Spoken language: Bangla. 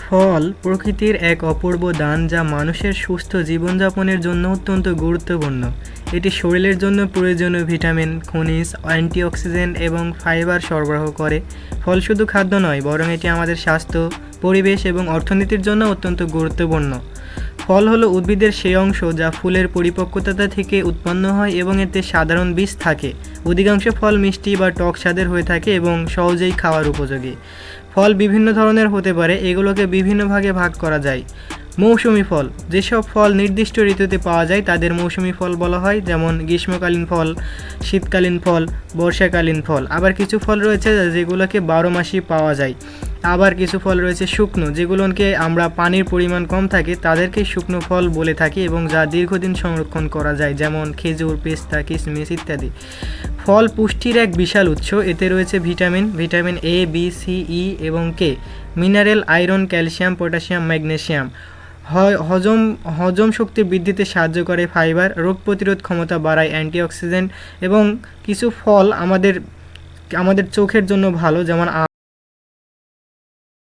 ফল প্রকৃতির এক অপূর্ব দান যা মানুষের সুস্থ জীবনযাপনের জন্য অত্যন্ত গুরুত্বপূর্ণ। এটি শরীরের জন্য প্রয়োজনীয় ভিটামিন, খনিজ, অ্যান্টিঅক্সিডেন্ট এবং ফাইবার সরবরাহ করে। ফল শুধু খাদ্য নয়, বরং এটি আমাদের স্বাস্থ্য, পরিবেশ এবং অর্থনীতির জন্য অত্যন্ত গুরুত্বপূর্ণ। ফল হলো উদ্ভিদের সেই অংশ যা ফুলের পরিপক্কতা থেকে উৎপন্ন হয় এবং এতে সাধারণ বীজ থাকে। অধিকাংশ ফল মিষ্টি বা টক স্বাদের হয়ে থাকে এবং সহজেই খাওয়ার উপযোগী। ফল বিভিন্ন ধরনের হতে পারে, এগুলোকে বিভিন্ন ভাগে ভাগ করা যায়। মৌসুমি ফল, যেসব ফল নির্দিষ্ট ঋতুতে পাওয়া যায় তাদের মৌসুমি ফল বলা হয়, যেমন গ্রীষ্মকালীন ফল, শীতকালীন ফল, বর্ষাকালীন ফল। আবার কিছু ফল রয়েছে যেগুলোকে 12 মাসই পাওয়া যায়। আবার কিছু ফল রয়েছে শুকনো, যেগুলোকে আমরা পানির পরিমাণ কম থাকে তাদেরকে শুকনো ফল বলে থাকি এবং যা দীর্ঘদিন সংরক্ষণ করা যায়, যেমন খেজুর, পেস্তা, কিশমিশ ইত্যাদি। ফল পুষ্টির এক বিশাল উৎস। এতে রয়েছে vitamin A, B, C, E এবং K, mineral, iron, calcium, potassium, magnesium. হজম শক্তি বৃদ্ধিতে সাহায্য করে ফাইবার, রোগ প্রতিরোধ ক্ষমতা বাড়ায় অ্যান্টিঅক্সিডেন্ট এবং কিছু ফল আমাদের চোখের জন্য ভালো, যেমন